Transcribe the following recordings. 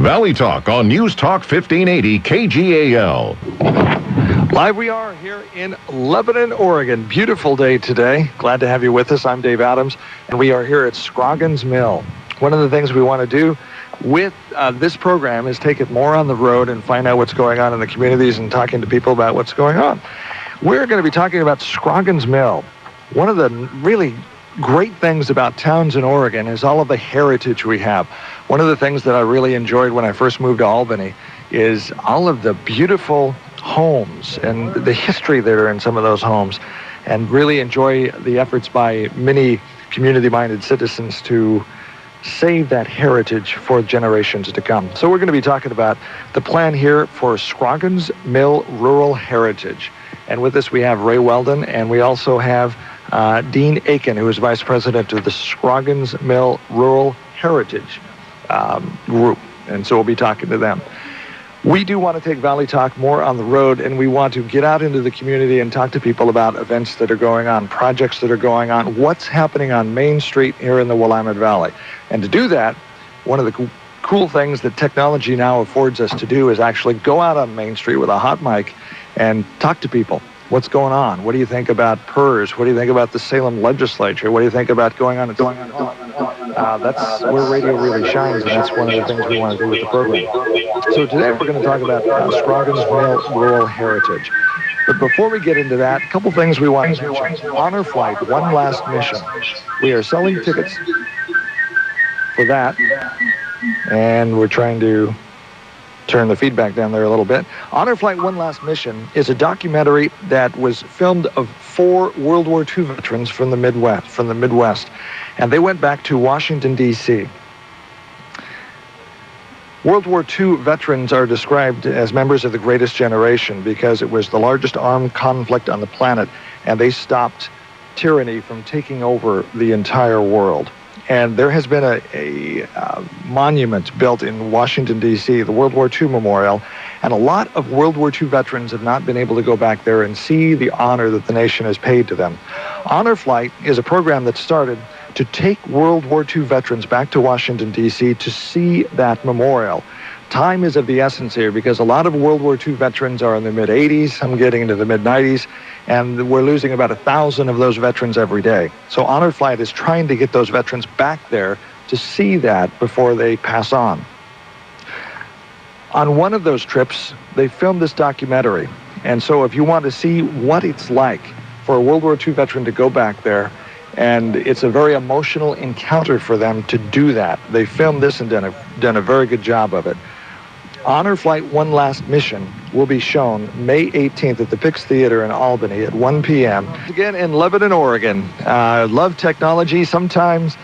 Valley Talk on News Talk 1580 KGAL. Live we are here in Lebanon, Oregon. Beautiful day today. Glad to have you with us. I'm Dave Adams, and we are here at Scroggins Mill. One of the things we want to do with this program is take it more on the road and find out what's going on in the communities and talking to people about what's going on. We're going to be talking about Scroggins Mill. One of the really great things about towns in Oregon is all of the heritage we have. One of the things that I really enjoyed when I first moved to Albany is all of the beautiful homes and the history that are in some of those homes, and really enjoy the efforts by many community-minded citizens to save that heritage for generations to come. So we're going to be talking about the plan here for Scroggins Mill Rural Heritage. And with us we have Ray Weldon, and we also have Dean Aiken, who is Vice President of the Scroggins Mill Rural Heritage Group. And so we'll be talking to them. We do want to take Valley Talk more on the road, and we want to get out into the community and talk to people about events that are going on, projects that are going on, what's happening on Main Street here in the Willamette Valley. And to do that, one of the cool things that technology now affords us to do is actually go out on Main Street with a hot mic and talk to people. What's going on? What do you think about PERS? What do you think about the Salem legislature? What do you think about going on? That's where radio really shines, and that's one of the things we want to do with the program. So today we're going to talk about Scroggins Mill Rural Heritage. But before we get into that, a couple things we want to mention. Honor Flight, One Last Mission. We are selling tickets for that, and we're trying to turn the feedback down there a little bit. Honor Flight One Last Mission is a documentary that was filmed of 4 World War II veterans from the Midwest, and they went back to Washington, D.C. World War II veterans are described as members of the greatest generation because it was the largest armed conflict on the planet, and they stopped tyranny from taking over the entire world. And there has been a monument built in Washington, D.C., the World War II Memorial, and a lot of World War II veterans have not been able to go back there and see the honor that the nation has paid to them. Honor Flight is a program that started to take World War II veterans back to Washington, D.C. to see that memorial. Time is of the essence here because a lot of World War II veterans are in the mid-80s, some getting into the mid-90s, and we're losing about 1,000 of those veterans every day. So Honor Flight is trying to get those veterans back there to see that before they pass on. On one of those trips, they filmed this documentary. And so if you want to see what it's like for a World War II veteran to go back there, and it's a very emotional encounter for them to do that. They filmed this and done a very good job of it. Honor Flight One Last Mission will be shown May 18th at the Pix Theater in Albany at 1 p.m. Again in Lebanon, Oregon. Love technology. Sometimes,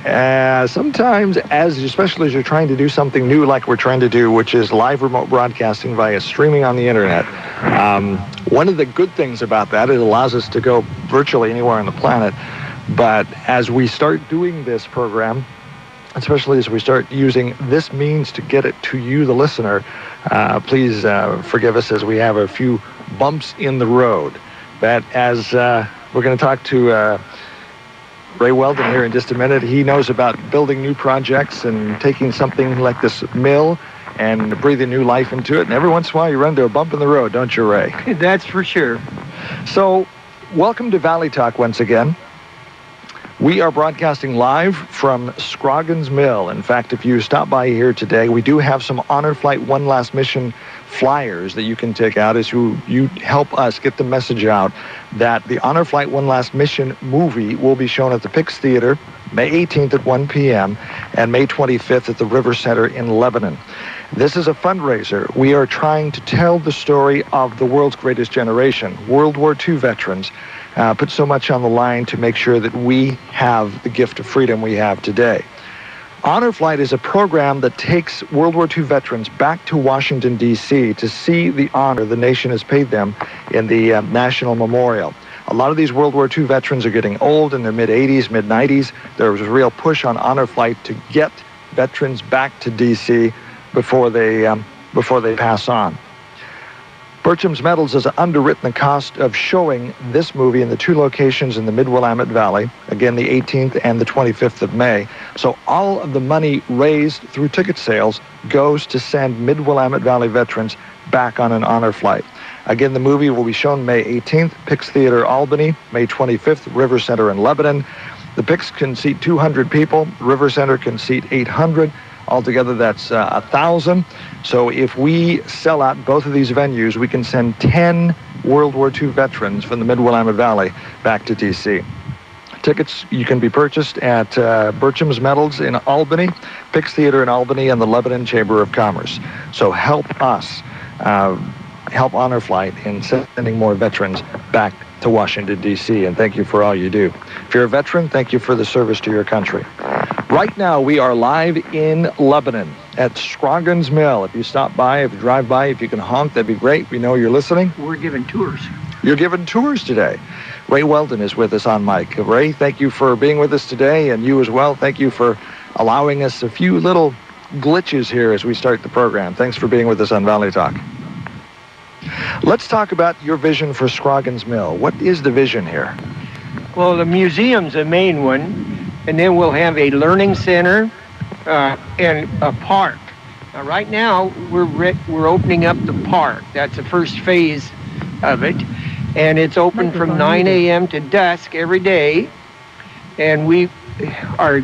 especially as you're trying to do something new like we're trying to do, which is live remote broadcasting via streaming on the internet. One of the good things about that, it allows us to go virtually anywhere on the planet. But as we start doing this program, especially as we start using this means to get it to you, the listener, please forgive us as we have a few bumps in the road. But as we're going to talk to Ray Weldon here in just a minute, he knows about building new projects and taking something like this mill and breathing new life into it. And every once in a while you run into a bump in the road, don't you, Ray? That's for sure. So welcome to Valley Talk once again. We are broadcasting live from Scroggins Mill. In fact, if you stop by here today, we do have some Honor Flight One Last Mission flyers that you can take out as you help us get the message out that the Honor Flight One Last Mission movie will be shown at the Pix Theater May 18th at 1 p.m. and May 25th at the River Center in Lebanon. This is a fundraiser. We are trying to tell the story of the world's greatest generation, World War II veterans, put so much on the line to make sure that we have the gift of freedom we have today. Honor Flight is a program that takes World War II veterans back to Washington, D.C. to see the honor the nation has paid them in the National Memorial. A lot of these World War II veterans are getting old in their mid-80s, mid-90s. There was a real push on Honor Flight to get veterans back to D.C. before they pass on. Bertram's Metals has underwritten the cost of showing this movie in the 2 locations in the Mid-Willamette Valley, again the 18th and the 25th of May. So all of the money raised through ticket sales goes to send Mid-Willamette Valley veterans back on an honor flight. Again, the movie will be shown May 18th, Pix Theater, Albany, May 25th, River Center in Lebanon. The Pix can seat 200 people, River Center can seat 800. Altogether, that's 1,000. So if we sell out both of these venues, we can send 10 World War II veterans from the Mid-Willamette Valley back to D.C. Tickets you can be purchased at Bertram's Metals in Albany, Pix Theater in Albany, and the Lebanon Chamber of Commerce. So help us, help Honor Flight in sending more veterans back to Washington, D.C., and thank you for all you do. If you're a veteran, thank you for the service to your country. Right now, we are live in Lebanon at Scroggins Mill. If you stop by, if you drive by, if you can honk, that'd be great. We know you're listening. We're giving tours. You're giving tours today. Ray Weldon is with us on mic. Ray, thank you for being with us today, and you as well. Thank you for allowing us a few little glitches here as we start the program. Thanks for being with us on Valley Talk. Let's talk about your vision for Scroggins Mill. What is the vision here? Well, the museum's the main one, and then we'll have a learning center and a park. Now, right now, we're opening up the park. That's the first phase of it, and it's open from 9 a.m. to dusk every day. And we are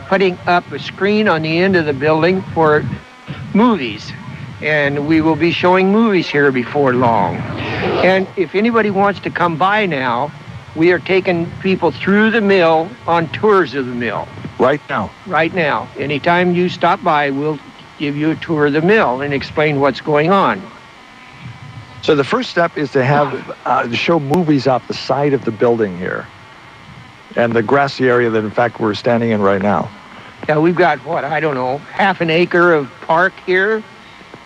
putting up a screen on the end of the building for movies. And we will be showing movies here before long. And if anybody wants to come by now, we are taking people through the mill on tours of the mill. Right now? Right now. Anytime you stop by, we'll give you a tour of the mill and explain what's going on. So the first step is to have to show movies off the side of the building here and the grassy area that, in fact, we're standing in right now. Yeah, we've got, half an acre of park here.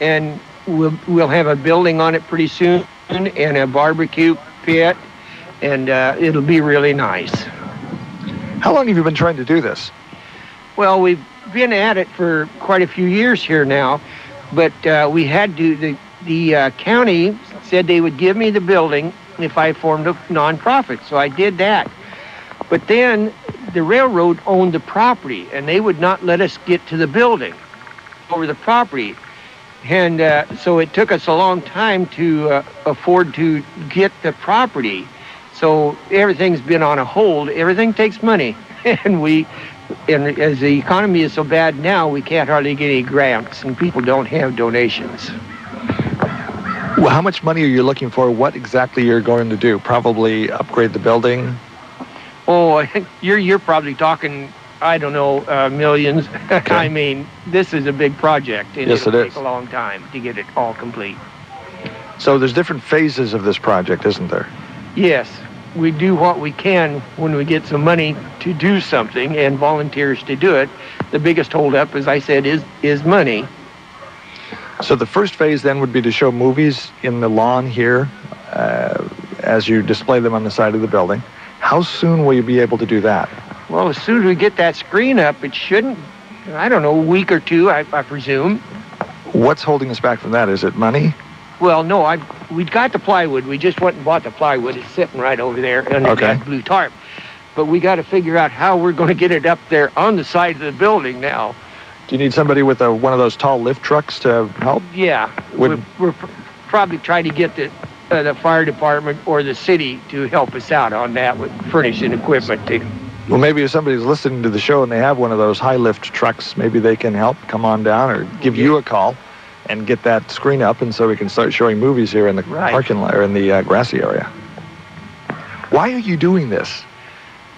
And we'll have a building on it pretty soon and a barbecue pit, and it'll be really nice. How long have you been trying to do this? Well, we've been at it for quite a few years here now, but we had to, the county said they would give me the building if I formed a nonprofit, so I did that. But then the railroad owned the property, and they would not let us get to the building over the property. And so it took us a long time to afford to get the property. So everything's been on a hold. Everything takes money. And as the economy is so bad now, we can't hardly get any grants, and people don't have donations. Well, how much money are you looking for? What exactly you're going to do? Probably upgrade the building? Oh, I think you're probably talking, I don't know, millions. Okay. I mean, this is a big project, and yes, it'll take a long time to get it all complete. So there's different phases of this project, isn't there? Yes. We do what we can when we get some money to do something and volunteers to do it. The biggest holdup, as I said, is money. So the first phase then would be to show movies in the lawn here as you display them on the side of the building. How soon will you be able to do that? Well, as soon as we get that screen up, it shouldn't, I don't know, a week or two, I presume. What's holding us back from that? Is it money? Well, no, we got the plywood. We just went and bought the plywood. It's sitting right over there under that blue tarp. But we got to figure out how we're going to get it up there on the side of the building now. Do you need somebody with one of those tall lift trucks to help? Yeah, we're probably trying to get the fire department or the city to help us out on that with furnishing equipment too. Well, maybe if somebody's listening to the show and they have one of those high lift trucks, maybe they can help come on down or give you a call and get that screen up, and so we can start showing movies here in the parking lot or in the grassy area. Why are you doing this?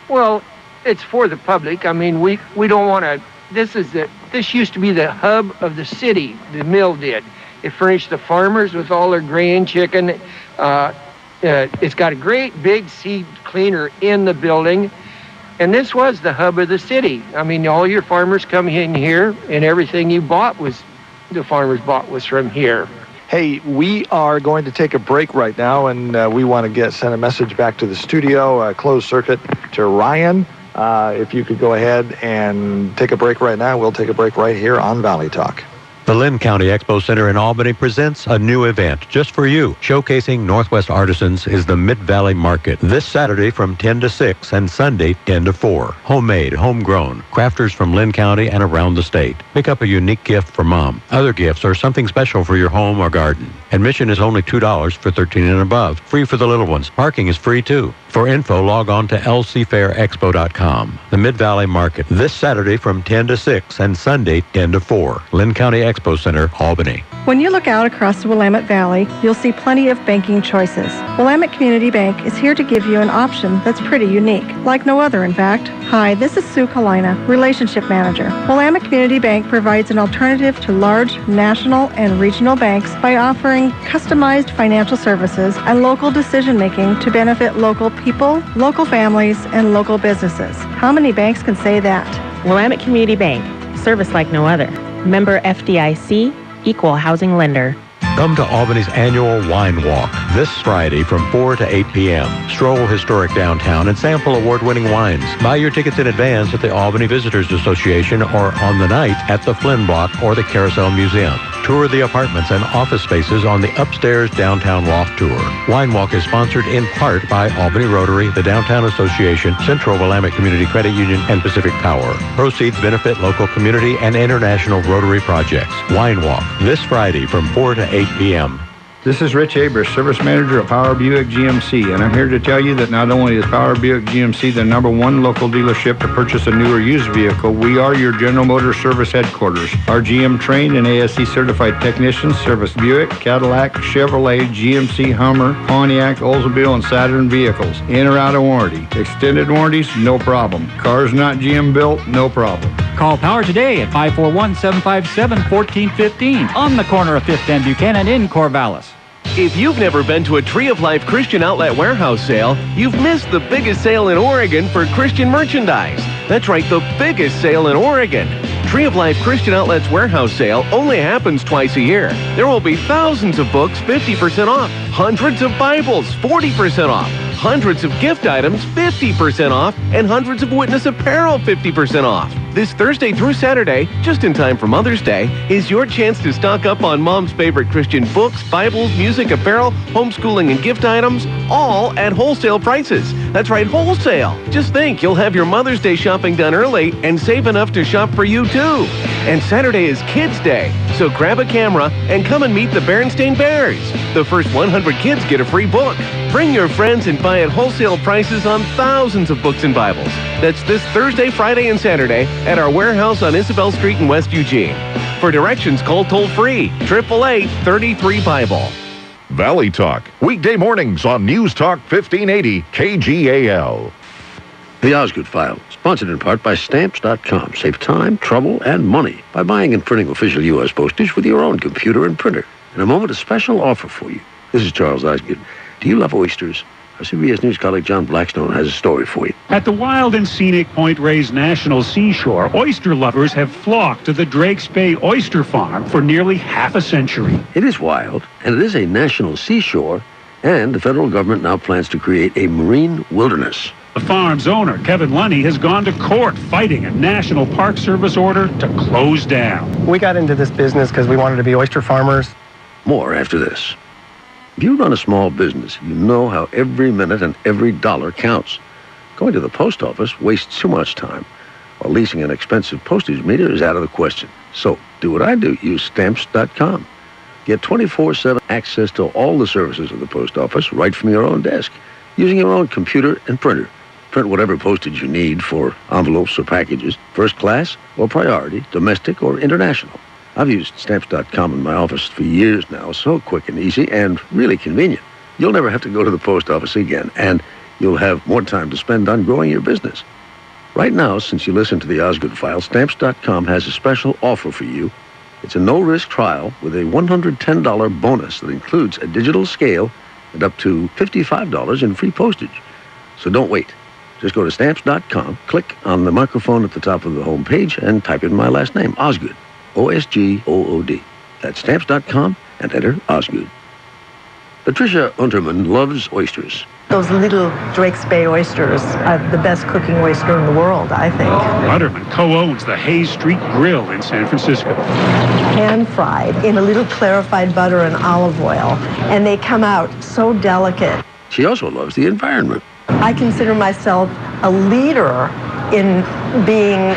Well, it's for the public. I mean, we don't want to. This used to be the hub of the city. The mill did. It furnished the farmers with all their grain, chicken. It's got a great big seed cleaner in the building, and this was the hub of the city. I mean, all your farmers come in here, and everything you bought the farmers bought was from here. Hey, we are going to take a break right now, and we want to send a message back to the studio, closed circuit to Ryan. If you could go ahead and take a break right now, we'll take a break right here on Valley Talk. The Lynn County Expo Center in Albany presents a new event just for you. Showcasing Northwest artisans is the Mid-Valley Market this Saturday from 10 to 6 and Sunday 10 to 4. Homemade, homegrown, crafters from Lynn County and around the state. Pick up a unique gift for Mom. Other gifts or something special for your home or garden. Admission is only $2 for 13 and above. Free for the little ones. Parking is free too. For info, log on to lcfairexpo.com. The Mid-Valley Market this Saturday from 10 to 6 and Sunday 10 to 4. Lynn County Expo Center, Albany. When you look out across the Willamette Valley, you'll see plenty of banking choices. Willamette Community Bank is here to give you an option that's pretty unique, like no other, in fact. Hi, this is Sue Kalina, Relationship Manager. Willamette Community Bank provides an alternative to large national and regional banks by offering customized financial services and local decision-making to benefit local people, local families, and local businesses. How many banks can say that? Willamette Community Bank, service like no other. Member FDIC, equal housing lender. Come to Albany's annual Wine Walk this Friday from 4 to 8 p.m. Stroll historic downtown and sample award-winning wines. Buy your tickets in advance at the Albany Visitors Association or on the night at the Flynn Block or the Carousel Museum. Tour the apartments and office spaces on the upstairs downtown loft tour. Wine Walk is sponsored in part by Albany Rotary, the Downtown Association, Central Willamette Community Credit Union, and Pacific Power. Proceeds benefit local community and international Rotary projects. Wine Walk this Friday from 4 to 8 p.m. This is Rich Abers, Service Manager of Power Buick GMC, and I'm here to tell you that not only is Power Buick GMC the #1 local dealership to purchase a new or used vehicle, we are your General Motors service headquarters. Our GM-trained and ASE-certified technicians service Buick, Cadillac, Chevrolet, GMC, Hummer, Pontiac, Oldsmobile, and Saturn vehicles. In or out of warranty. Extended warranties, no problem. Cars not GM built, no problem. Call Power today at 541-757-1415 on the corner of 5th and Buchanan in Corvallis. If you've never been to a Tree of Life Christian Outlet warehouse sale, you've missed the biggest sale in Oregon for Christian merchandise. That's right, the biggest sale in Oregon. Tree of Life Christian Outlet's warehouse sale only happens twice a year. There will be thousands of books 50% off, hundreds of Bibles 40% off, hundreds of gift items 50% off, and hundreds of witness apparel 50% off. This Thursday through Saturday, just in time for Mother's Day, is your chance to stock up on Mom's favorite Christian books, Bibles, music, apparel, homeschooling, and gift items, all at wholesale prices. That's right, wholesale. Just think, you'll have your Mother's Day shopping done early and save enough to shop for you too. And Saturday is Kids Day, so grab a camera and come and meet the Berenstain Bears. The first 100 kids get a free book. Bring your friends and buy at wholesale prices on thousands of books and Bibles. That's this Thursday, Friday, and Saturday at our warehouse on Isabel Street in West Eugene. For directions, call toll-free 888-33-BIBLE. Valley Talk, weekday mornings on News Talk 1580 KGAL. The Osgood File, sponsored in part by Stamps.com. Save time, trouble, and money by buying and printing official U.S. postage with your own computer and printer. In a moment, a special offer for you. This is Charles Osgood. Do you love oysters? Our CBS News colleague John Blackstone has a story for you. At the wild and scenic Point Reyes National Seashore, oyster lovers have flocked to the Drakes Bay Oyster Farm for nearly half a century. It is wild, and it is a national seashore, and the federal government now plans to create a marine wilderness. The farm's owner, Kevin Lunny, has gone to court fighting a National Park Service order to close down. We got into this business because we wanted to be oyster farmers. More after this. If you run a small business, you know how every minute and every dollar counts. Going to the post office wastes too much time, while leasing an expensive postage meter is out of the question. So, do what I do. Use Stamps.com. Get 24/7 access to all the services of the post office right from your own desk, using your own computer and printer. Print whatever postage you need for envelopes or packages, first class or priority, domestic or international. I've used Stamps.com in my office for years now. So quick and easy and really convenient. You'll never have to go to the post office again, and you'll have more time to spend on growing your business. Right now, since you listen to the Osgood File, Stamps.com has a special offer for you. It's a no-risk trial with a $110 bonus that includes a digital scale and up to $55 in free postage. So don't wait. Just go to Stamps.com, click on the microphone at the top of the home page, and type in my last name, Osgood. O-S-G-O-O-D. That's Stamps.com and enter Osgood. Patricia Unterman loves oysters. Those little Drake's Bay oysters are the best cooking oyster in the world, I think. Butterman co-owns the Hayes Street Grill in San Francisco. Pan-fried in a little clarified butter and olive oil, and they come out so delicate. She also loves the environment. I consider myself a leader in being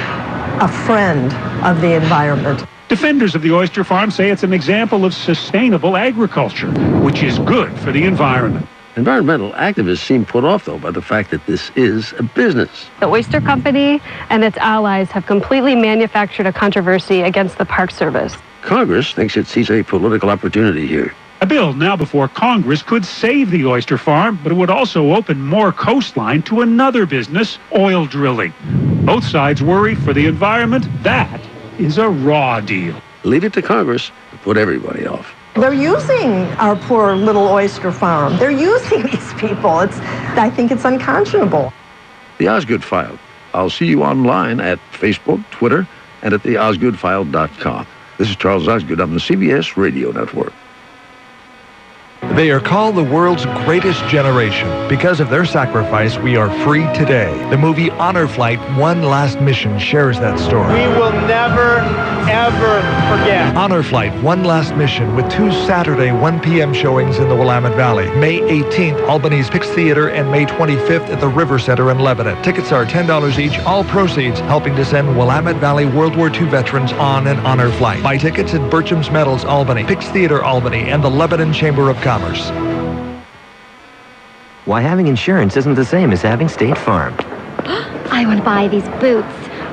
a friend of the environment. Defenders of the oyster farm say it's an example of sustainable agriculture, which is good for the environment. Environmental activists seem put off, though, by the fact that this is a business. The oyster company and its allies have completely manufactured a controversy against the Park Service. Congress thinks it sees a political opportunity here. A bill now before Congress could save the oyster farm, but it would also open more coastline to another business, oil drilling. Both sides worry for the environment. That is a raw deal. Leave it to Congress to put everybody off. They're using our poor little oyster farm. They're using these people. I think it's unconscionable. The Osgood File. I'll see you online at Facebook, Twitter, and at theosgoodfile.com. This is Charles Osgood on the CBS Radio Network. They are called the world's greatest generation. Because of their sacrifice, we are free today. The movie Honor Flight: One Last Mission shares that story. We will never, ever forget. Honor Flight: One Last Mission, with 2 Saturday 1 p.m. showings in the Willamette Valley. May 18th, Albany's Pix Theater, and May 25th at the River Center in Lebanon. Tickets are $10 each, all proceeds helping to send Willamette Valley World War II veterans on an honor flight. Buy tickets at Bertram's Metals Albany, Pix Theater Albany, and the Lebanon Chamber of Commerce. Why having insurance isn't the same as having State Farm. I want to buy these boots.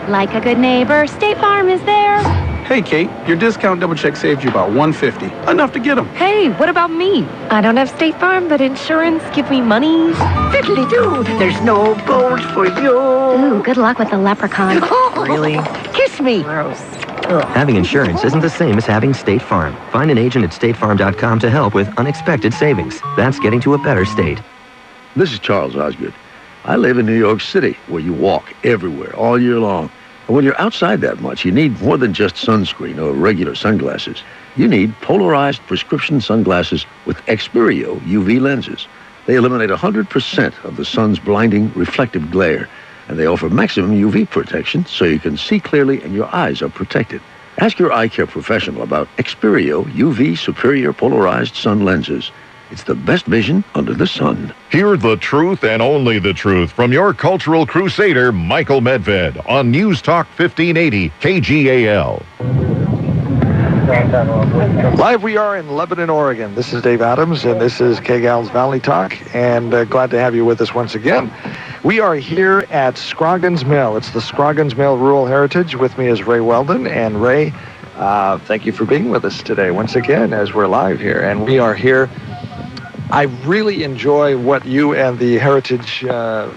Like a good neighbor, State Farm is there. Hey, Kate, your discount double check saved you about $150. Enough to get them. Hey, what about me? I don't have State Farm, but insurance give me money. Fiddly-doo, there's no gold for you. Ooh, good luck with the leprechaun. Really? Kiss me. Gross. Having insurance isn't the same as having State Farm. Find an agent at statefarm.com to help with unexpected savings. That's getting to a better state. This is Charles Osgood. I live in New York City, where you walk everywhere all year long. And when you're outside that much, you need more than just sunscreen or regular sunglasses. You need polarized prescription sunglasses with Experio UV lenses. They eliminate 100% of the sun's blinding reflective glare, and they offer maximum UV protection so you can see clearly and your eyes are protected. Ask your eye care professional about Experio UV Superior Polarized Sun Lenses. It's the best vision under the sun. Hear the truth and only the truth from your cultural crusader, Michael Medved, on News Talk 1580 KGAL. Live we are in Lebanon, Oregon. This is Dave Adams, and this is KGAL's Valley Talk, and glad to have you with us once again. We are here at Scroggins Mill. It's the Scroggins Mill Rural Heritage. With me is Ray Weldon, and Ray, thank you for being with us today once again as we're live here. And we are here. I really enjoy what you and the Heritage, it's a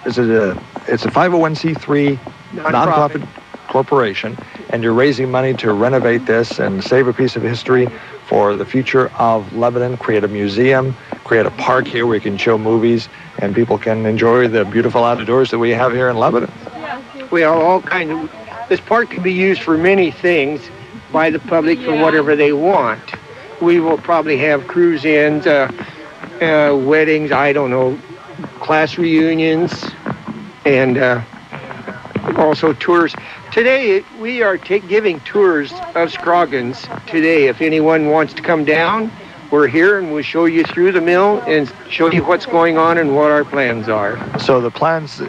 501c3 nonprofit corporation, and you're raising money to renovate this and save a piece of history for the future of Lebanon, create a museum, create a park here where you can show movies and people can enjoy the beautiful outdoors that we have here in Lebanon. Well, all kinds of, this park can be used for many things by the public for whatever they want. We will probably have cruise-ins, weddings, I don't know, class reunions, and also tours. Today, we are giving tours of Scroggins today. If anyone wants to come down, we're here and we'll show you through the mill and show you what's going on and what our plans are. So the plans,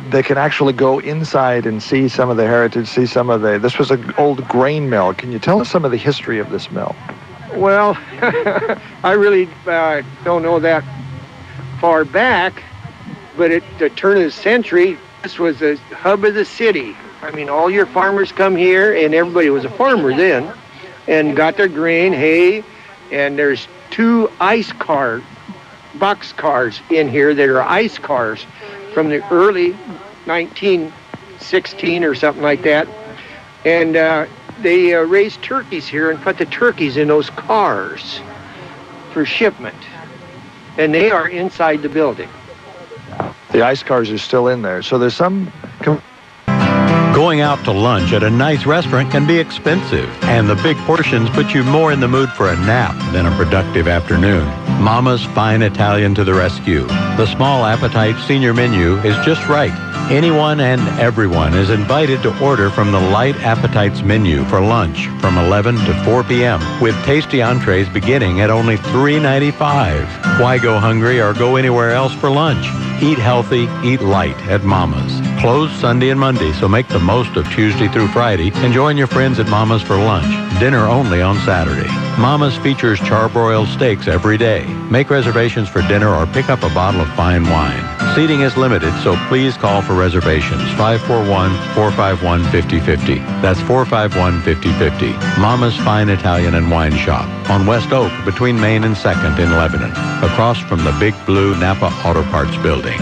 they can actually go inside and see some of the heritage, see some of the, this was an old grain mill. Can you tell us some of the history of this mill? Well, I really don't know that far back, but at the turn of the century, this was the hub of the city. I mean, all your farmers come here, and everybody was a farmer then, and got their grain, hay, and there's 2 box cars in here that are ice cars from the early 1916 or something like that, and they raised turkeys here and put the turkeys in those cars for shipment, and they are inside the building. The ice cars are still in there, so there's some... Going out to lunch at a nice restaurant can be expensive, and the big portions put you more in the mood for a nap than a productive afternoon. Mama's Fine Italian to the rescue. The small appetite senior menu is just right. Anyone and everyone is invited to order from the Light Appetites menu for lunch from 11 to 4 p.m. with tasty entrees beginning at only $3.95. Why go hungry or go anywhere else for lunch? Eat healthy, eat light at Mama's. Closed Sunday and Monday, so make the most of Tuesday through Friday and join your friends at Mama's for lunch. Dinner only on Saturday. Mama's features charbroiled steaks every day. Make reservations for dinner or pick up a bottle of fine wine. Seating is limited, so please call for reservations. 541-451-5050. That's 451-5050. Mama's Fine Italian and Wine Shop on West Oak between Main and 2nd in Lebanon, across from the Big Blue Napa Auto Parts building.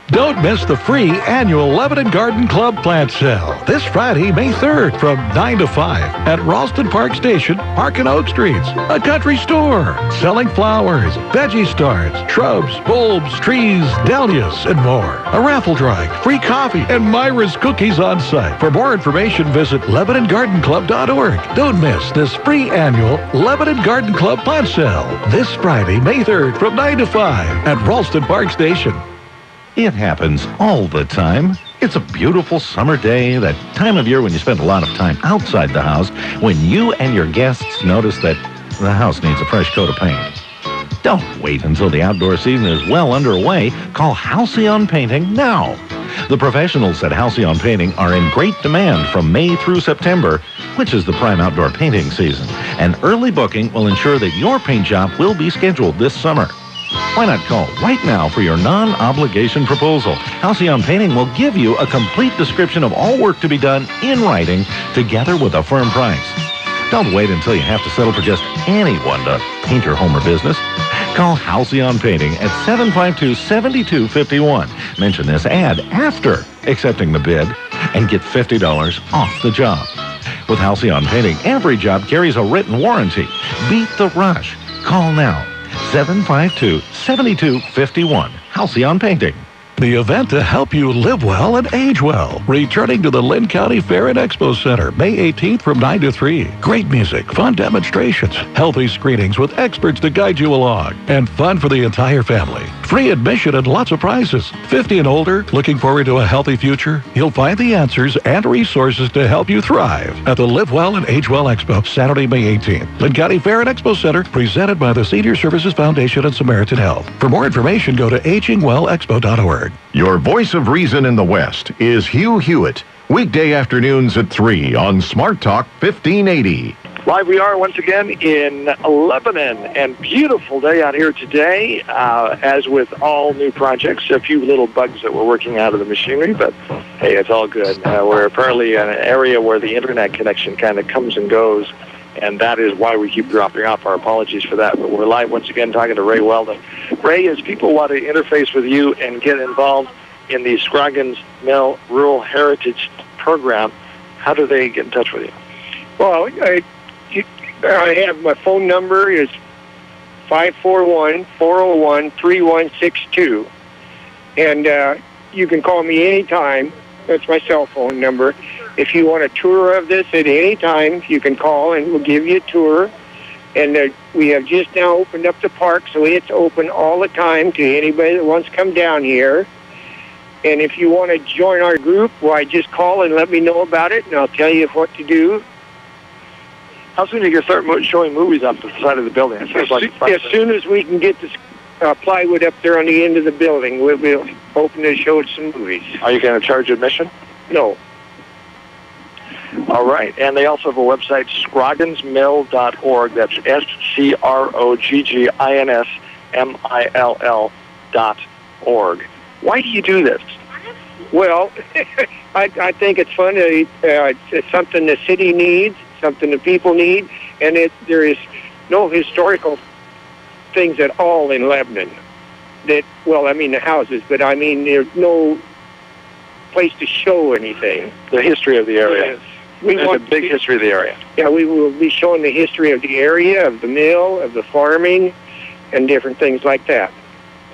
Don't miss the free annual Lebanon Garden Club plant sale this Friday, May 3rd from 9 to 5 at Ralston Park Station, Park and Oak Streets. A country store selling flowers, veggie starts, shrubs, bulbs, trees, dahlias, and more. A raffle drawing, free coffee, and Myra's cookies on site. For more information, visit LebanonGardenClub.org. Don't miss this free annual Lebanon Garden Club plant sale this Friday, May 3rd from 9 to 5 at Ralston Park Station. It happens all the time. It's a beautiful summer day, that time of year when you spend a lot of time outside the house, when you and your guests notice that the house needs a fresh coat of paint. Don't wait until the outdoor season is well underway. Call Halcyon Painting now. The professionals at Halcyon Painting are in great demand from May through September, which is the prime outdoor painting season. And early booking will ensure that your paint job will be scheduled this summer. Why not call right now for your non-obligation proposal? Halcyon Painting will give you a complete description of all work to be done in writing, together with a firm price. Don't wait until you have to settle for just anyone to paint your home or business. Call Halcyon Painting at 752-7251. Mention this ad after accepting the bid and get $50 off the job. With Halcyon Painting, every job carries a written warranty. Beat the rush. Call now. 752-7251. Halcyon Painting. The event to help you live well and age well. Returning to the Lynn County Fair and Expo Center, May 18th from 9 to 3. Great music, fun demonstrations, healthy screenings with experts to guide you along, and fun for the entire family. Free admission and lots of prizes. 50 and older, looking forward to a healthy future? You'll find the answers and resources to help you thrive at the Live Well and Age Well Expo, Saturday, May 18th. Lynn County Fair and Expo Center, presented by the Senior Services Foundation and Samaritan Health. For more information, go to agingwellexpo.org. Your voice of reason in the West is Hugh Hewitt. Weekday afternoons at 3 on Smart Talk 1580. Live we are once again in Lebanon, and beautiful day out here today. As with all new projects, a few little bugs that we're working out of the machinery, but hey, it's all good. We're apparently in an area where the internet connection kind of comes and goes, and that is why we keep dropping off. Our apologies for that, but we're live once again talking to Ray Weldon. Ray, as people want to interface with you and get involved in the Scroggins Mill Rural Heritage Program, how do they get in touch with you? Well, I have my phone number is 541-401-3162, and you can call me anytime. That's my cell phone number. If you want a tour of this at any time, you can call and we'll give you a tour. And we have just now opened up the park, so it's open all the time to anybody that wants to come down here. And if you want to join our group, why, just call and let me know about it, and I'll tell you what to do. How soon are you going to start showing movies up the side of the building? As soon as we can get this plywood up there on the end of the building, we'll be open to show some movies. Are you going to charge admission? No. All right. And they also have a website, scrogginsmill.org. That's SCROGGINSMILL.org. Why do you do this? Well, I think it's fun. It's something the city needs, something the people need, and there is no historical things at all in Lebanon. The houses, but I mean, there's no place to show anything. The history of the area. Yes. There's a big history of the area. Yeah, we will be showing the history of the area, of the mill, of the farming, and different things like that.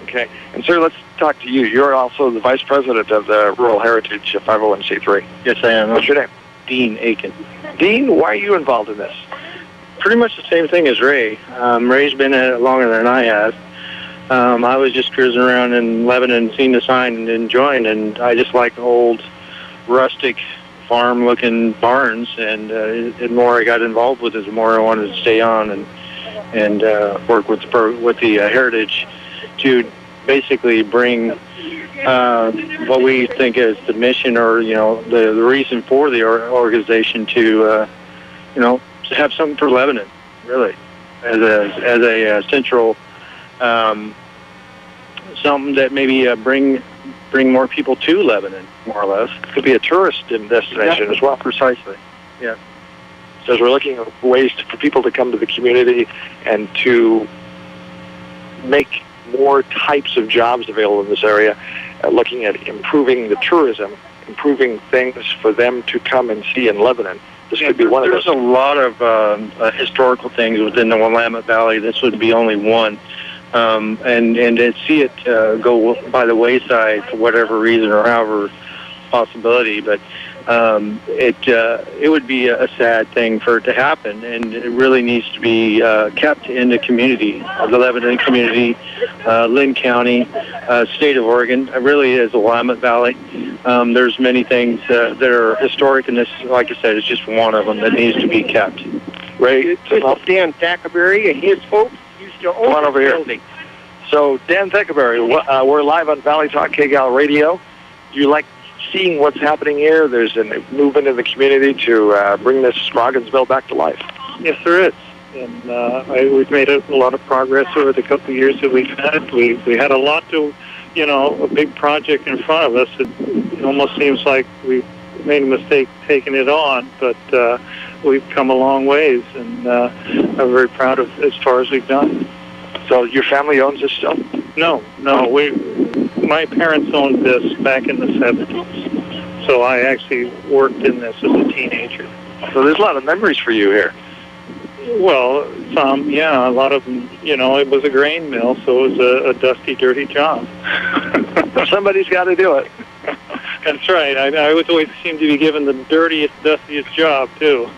Okay. And, sir, let's talk to you. You're also the vice president of the Rural Heritage 501c3. Yes, I am. What's your name? Dean Aiken. Dean, why are you involved in this? Pretty much the same thing as Ray. Ray's been at it longer than I have. I was just cruising around in Lebanon, seeing the sign and enjoying, and I just like old, rustic, farm-looking barns, and the more I got involved with it, the more I wanted to stay on and work with the heritage to basically bring what we think is the mission, or the reason for the organization to to have something for Lebanon, really, as a central something that maybe bring more people to Lebanon, more or less. Could be a tourist destination as well. Precisely. Yeah. So as we're looking at ways for people to come to the community and to make more types of jobs available in this area, looking at improving the tourism, improving things for them to come and see in Lebanon. This could be one of those. There's a lot of historical things within the Willamette Valley. This would be only one. And to see it go by the wayside for whatever reason or however possibility, but it would be a sad thing for it to happen, and it really needs to be kept in the community, the Lebanon community, Lynn County, state of Oregon. It really is the Willamette Valley. There's many things that are historic, and this, like I said, is just one of them that needs to be kept. Ray, Dan Thackerberry and his folks used to own the building. So, Dan Thackerberry, we're live on Valley Talk KGAL Radio. Do you like seeing what's happening here? There's a movement in the community to bring this Scroggins Mill back to life. Yes, there is. And we've made a lot of progress over the couple of years that we've had. We had a lot to, a big project in front of us. It almost seems like we made a mistake taking it on, but we've come a long ways, and I'm very proud of as far as we've done. So your family owns this still? No. My parents owned this back in the 70s, so I actually worked in this as a teenager. So there's a lot of memories for you here. Well, some, yeah, a lot of them. It was a grain mill, so it was a dusty, dirty job. Somebody's got to do it. That's right. I always seem to be given the dirtiest, dustiest job, too.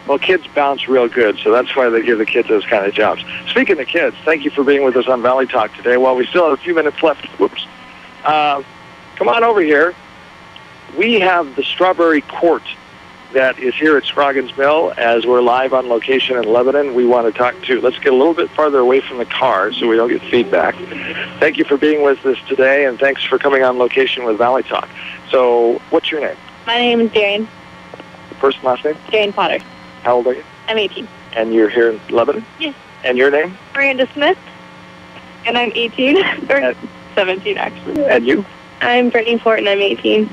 Well, kids bounce real good, so that's why they give the kids those kind of jobs. Speaking of kids, thank you for being with us on Valley Talk today. While we still have a few minutes left, come on over here. We have the Strawberry Court that is here at Scroggins Mill. As we're live on location in Lebanon, we want to talk to, let's get a little bit farther away from the car so we don't get feedback. Thank you for being with us today, and thanks for coming on location with Valley Talk. So, what's your name? My name is Darren. First and last name? Darren Potter. How old are you? I'm 18. And you're here in Lebanon? Yes. And your name? Miranda Smith. And I'm 18. Or 17, actually. And you? I'm Brittany Fort, and I'm 18.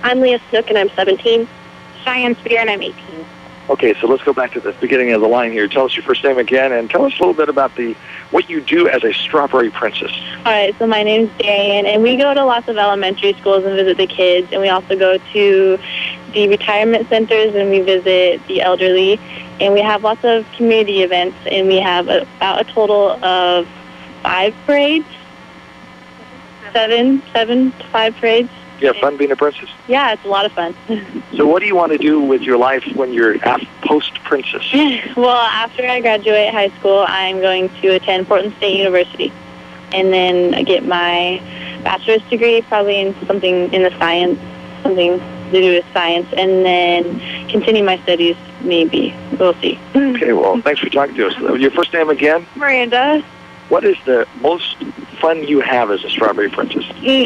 I'm Leah Snook, and I'm 17. Cheyenne Spear, and I'm 18. Okay, so let's go back to the beginning of the line here. Tell us your first name again, and tell us a little bit about what you do as a Strawberry Princess. All right, so my name's Darian, and we go to lots of elementary schools and visit the kids, and we also go to the retirement centers, and we visit the elderly, and we have lots of community events, and we have about a total of 5 parades, 7 to 5 parades. You have fun being a princess? Yeah, it's a lot of fun. So what do you want to do with your life when you're post-princess? Well, after I graduate high school, I'm going to attend Portland State University and then get my bachelor's degree, probably in something in the science, something to do with science, and then continue my studies, maybe. We'll see. Okay, well, thanks for talking to us. Your first name again? Miranda. What is the most fun you have as a Strawberry Princess?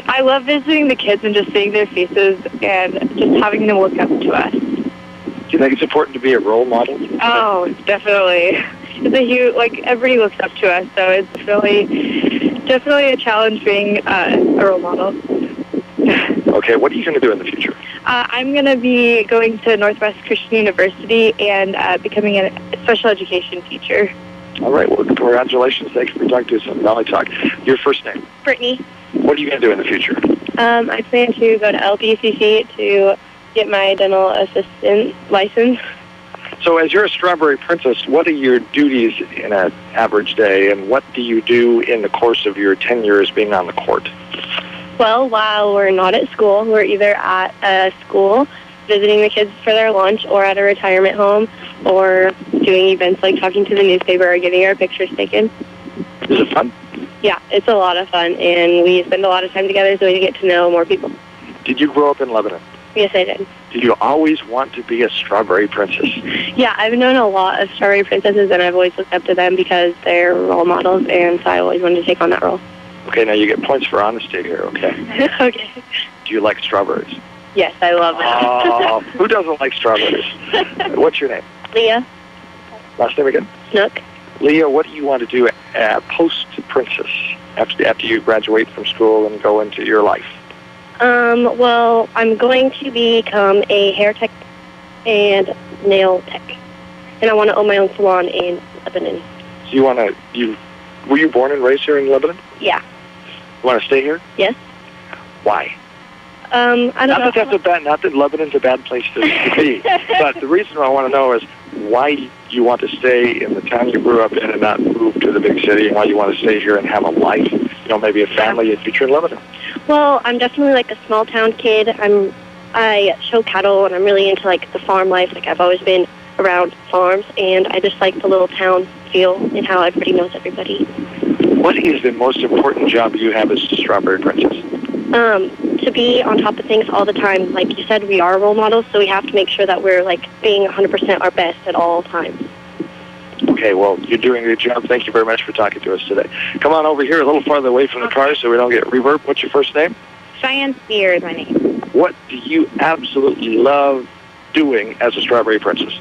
I love visiting the kids and just seeing their faces and just having them look up to us. Do you think it's important to be a role model? Oh, definitely. It's a huge, everybody looks up to us, so it's definitely a challenge being a role model. Okay, what are you going to do in the future? I'm going to be going to Northwest Christian University and becoming a special education teacher. All right, well, congratulations. Thank you for talking to us on Valley Talk. Your first name? Brittany. What are you going to do in the future? I plan to go to LBCC to get my dental assistant license. So as you're a Strawberry Princess, what are your duties in an average day, and what do you do in the course of your 10 years being on the court? Well, while we're not at school, we're either at a school visiting the kids for their lunch or at a retirement home or doing events like talking to the newspaper or getting our pictures taken. Is it fun? Yeah, it's a lot of fun, and we spend a lot of time together so we get to know more people. Did you grow up in Lebanon? Yes, I did. Did you always want to be a strawberry princess? Yeah, I've known a lot of strawberry princesses, and I've always looked up to them because they're role models, and so I always wanted to take on that role. Okay, now you get points for honesty here, okay? Okay. Do you like strawberries? Yes, I love it. Who doesn't like strawberries? What's your name? Leah. Last name again? Snook. Leah, what do you want to do post-princess after you graduate from school and go into your life? Well, I'm going to become a hair tech and nail tech. And I want to own my own salon in Lebanon. So you want to, were you born and raised here in Lebanon? Yeah. You want to stay here? Yes. Why? I don't know. Not that Lebanon's a bad place to be, but the reason I want to know is why you want to stay in the town you grew up in and not move to the big city, and why you want to stay here and have a life, maybe a family and future in Lebanon. Well, I'm definitely like a small town kid. I show cattle, and I'm really into like the farm life. Like I've always been around farms, and I just like the little town feel and how everybody knows everybody. What is the most important job you have as a strawberry princess? To be on top of things all the time. Like you said, we are role models, so we have to make sure that we're like being 100% our best at all times. Okay, well, you're doing a good job. Thank you very much for talking to us today. Come on over here a little farther away from the car so we don't get reverb. What's your first name? Cheyenne Spear is my name. What do you absolutely love doing as a strawberry princess?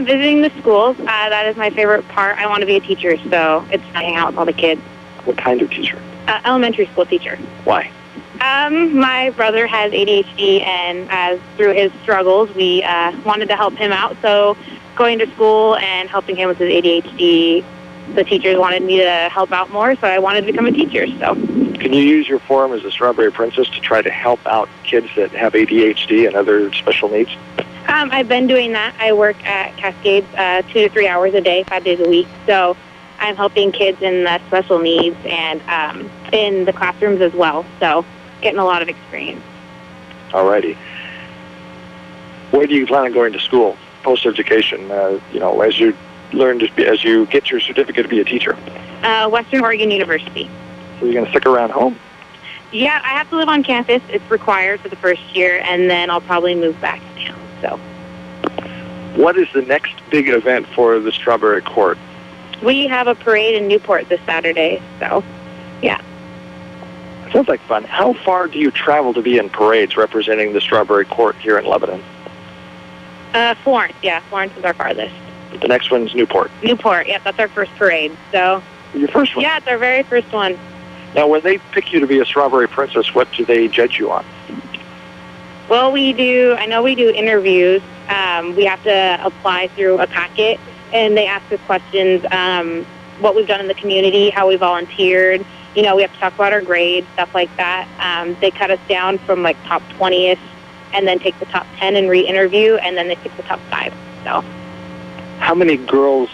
Visiting the schools. That is my favorite part. I want to be a teacher, so it's hanging out with all the kids. What kind of teacher? Elementary school teacher. Why? My brother has ADHD, and through his struggles, we wanted to help him out. So going to school and helping him with his ADHD, the teachers wanted me to help out more, so I wanted to become a teacher. So, can you use your form as a strawberry princess to try to help out kids that have ADHD and other special needs? I've been doing that. I work at Cascades 2 to 3 hours a day, 5 days a week. So I'm helping kids in the special needs and in the classrooms as well. So getting a lot of experience. All righty. Where do you plan on going to school, post-education, as you learn as you get your certificate to be a teacher? Western Oregon University. So you're going to stick around home? Yeah, I have to live on campus. It's required for the first year, and then I'll probably move back to town. So, what is the next big event for the Strawberry Court? We have a parade in Newport this Saturday, so, yeah. Sounds like fun. How far do you travel to be in parades representing the Strawberry Court here in Lebanon? Florence. Yeah, Florence is our farthest. The next one's Newport. Newport, yeah, that's our first parade. So. Your first one? Yeah, it's our very first one. Now, when they pick you to be a Strawberry Princess, what do they judge you on? Well, we do interviews. We have to apply through a packet, and they ask us questions, what we've done in the community, how we volunteered. We have to talk about our grades, stuff like that. They cut us down from like top 20th, and then take the top 10 and re-interview, and then they pick the top 5. So, how many girls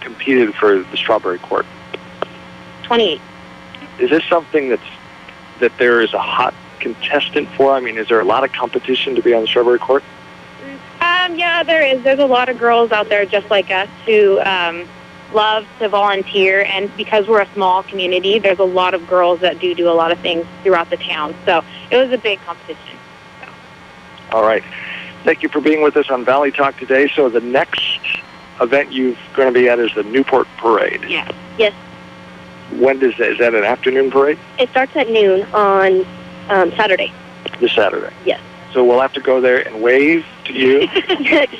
competed for the Strawberry Court? 28. Is this something that there is a hot contestant for? I mean, is there a lot of competition to be on the Strawberry Court? Yeah, there is. There's a lot of girls out there just like us who love to volunteer, and because we're a small community, there's a lot of girls that do a lot of things throughout the town. So it was a big competition. So. All right. Thank you for being with us on Valley Talk today. So the next event you're going to be at is the Newport Parade. Yeah. Yes. When is that an afternoon parade? It starts at noon on Saturday. This Saturday? Yes. So we'll have to go there and wave to you?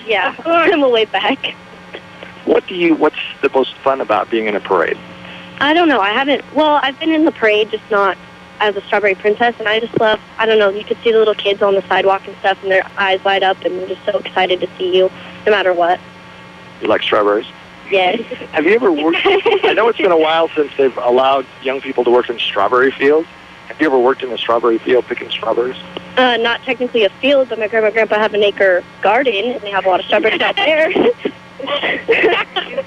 Yeah, and we'll wave back. What's the most fun about being in a parade? I don't know. I've been in the parade, just not as a Strawberry Princess, and I just love, you could see the little kids on the sidewalk and stuff, and their eyes light up, and they're just so excited to see you, no matter what. You like strawberries? Yes. Have you ever worked? I know it's been a while since they've allowed young people to work in strawberry fields. Have you ever worked in a strawberry field picking strawberries? Not technically a field, but my grandma and grandpa have an acre garden, and they have a lot of strawberries out there.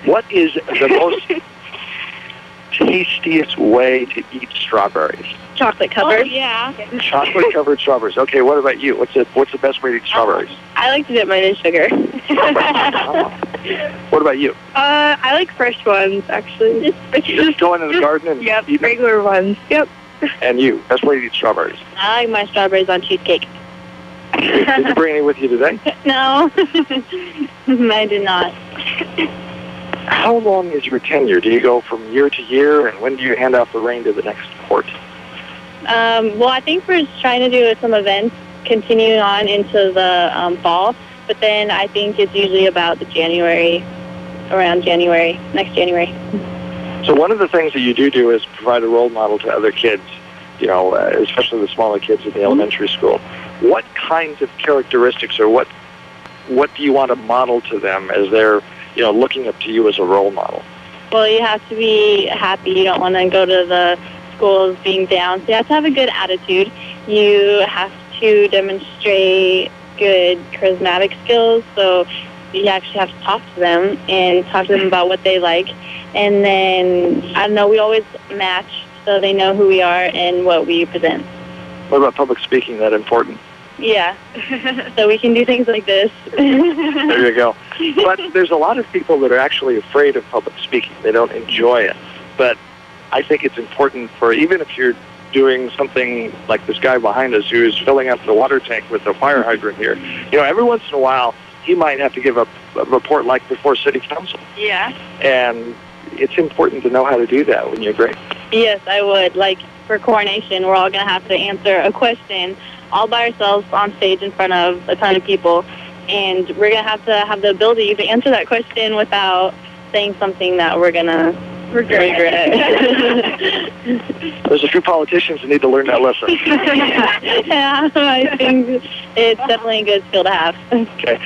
What is the most tastiest way to eat strawberries? Chocolate covered. Oh, yeah. Chocolate-covered strawberries. Okay, what about you? What's the best way to eat strawberries? I like to dip mine in sugar. What about you? I like fresh ones, actually. Just go into the garden and Yep, eat them? regular ones. Yep. And you, best way to eat strawberries? I like my strawberries on cheesecake. Did you bring any with you today? No, I did not. How long is your tenure? Do you go from year to year, and when do you hand off the reign to the next court? Well, I think we're trying to do some events continuing on into the fall, but then I think it's usually about next January. So one of the things that you do is provide a role model to other kids, especially the smaller kids in the elementary school. What kinds of characteristics or what do you want to model to them as they're, looking up to you as a role model? Well, you have to be happy. You don't want to go to the schools being down. So you have to have a good attitude. You have to demonstrate good charismatic skills. So you actually have to talk to them and talk to them about what they like. And then, I don't know, we always match so they know who we are and what we present. What about public speaking? That important? Yeah. So we can do things like this. There you go. But there's a lot of people that are actually afraid of public speaking. They don't enjoy it. But I think it's important for, even if you're doing something like this guy behind us who's filling up the water tank with a fire hydrant here, every once in a while, he might have to give a report like before city council. Yeah. And it's important to know how to do that. Wouldn't you agree? Yes, I would. Like for coronation, we're all going to have to answer a question all by ourselves on stage in front of a ton of people. And we're going to have the ability to answer that question without saying something that we're going to regret. There's a few politicians that need to learn that lesson. Yeah, I think it's definitely a good skill to have. Okay.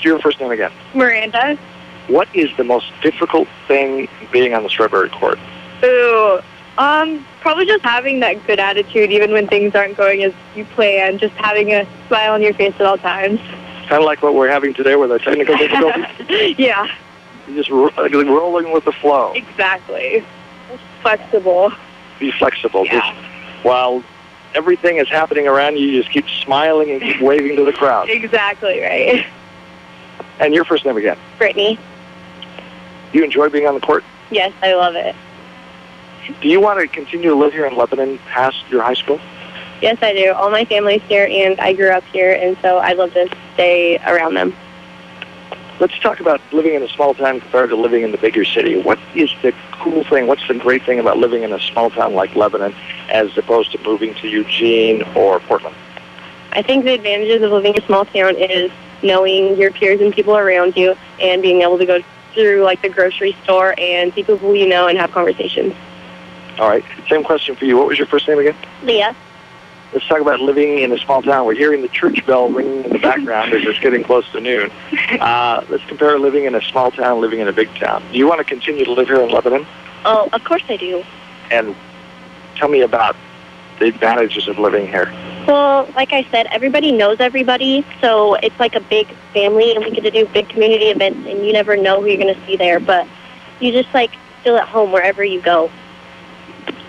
Your first name again. Miranda. What is the most difficult thing being on the Strawberry Court? Ooh, probably just having that good attitude even when things aren't going as you plan, just having a smile on your face at all times. Kind of like what we're having today with our technical difficulties? Yeah. You're just rolling with the flow. Exactly. Flexible. Be flexible. Yeah. Just, while everything is happening around you, you just keep smiling and keep waving to the crowd. Exactly right. And your first name again? Brittany. You enjoy being on the court? Yes, I love it. Do you want to continue to live here in Lebanon past your high school? Yes, I do. All my family's here, and I grew up here, and so I'd love to stay around them. Let's talk about living in a small town compared to living in the bigger city. What is the cool thing? What's the great thing about living in a small town like Lebanon as opposed to moving to Eugene or Portland? I think the advantages of living in a small town is knowing your peers and people around you and being able to go through like the grocery store and see people you know and have conversations. All right. Same question for you. What was your first name again? Leah. Let's talk about living in a small town. We're hearing the church bell ringing in the background as it's getting close to noon. Let's compare living in a small town, living in a big town. Do you want to continue to live here in Lebanon? Oh, of course I do. And tell me about the advantages of living here. Well, like I said, everybody knows everybody, so it's like a big family, and we get to do big community events, and you never know who you're going to see there, but you just like feel at home wherever you go.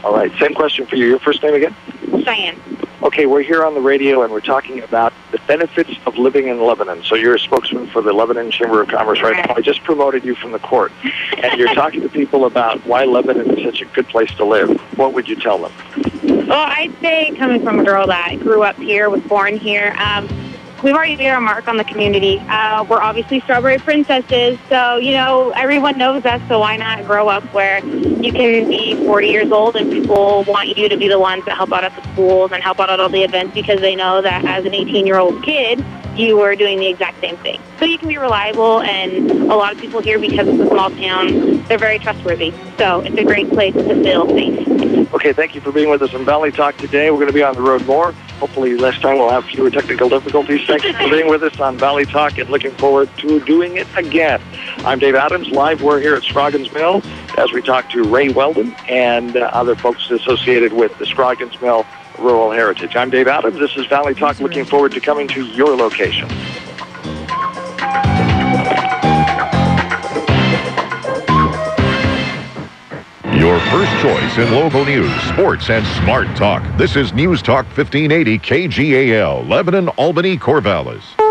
All right. Same question for you. Your first name again? Cheyenne. Okay, we're here on the radio, and we're talking about the benefits of living in Lebanon. So you're a spokesman for the Lebanon Chamber of Commerce right now. I just promoted you from the court, and you're talking to people about why Lebanon is such a good place to live. What would you tell them? Well, I'd say coming from a girl that grew up here, was born here, we've already made our mark on the community. We're obviously Strawberry Princesses, so, everyone knows us, so why not grow up where you can be 40 years old and people want you to be the ones that help out at the schools and help out at all the events because they know that as an 18-year-old kid, you were doing the exact same thing. So you can be reliable, and a lot of people here, because it's a small town, they're very trustworthy. So it's a great place to feel safe. Okay, thank you for being with us on Valley Talk today. We're going to be on the road more. Hopefully next time we'll have fewer technical difficulties. Thank you for being with us on Valley Talk and looking forward to doing it again. I'm Dave Adams. Live, we're here at Scroggins Mill as we talk to Ray Weldon and other folks associated with the Scroggins Mill Rural Heritage. I'm Dave Adams. This is Valley Talk. Looking forward to coming to your location. Your first choice in local news, sports, and smart talk. This is News Talk 1580 KGAL, Lebanon, Albany, Corvallis.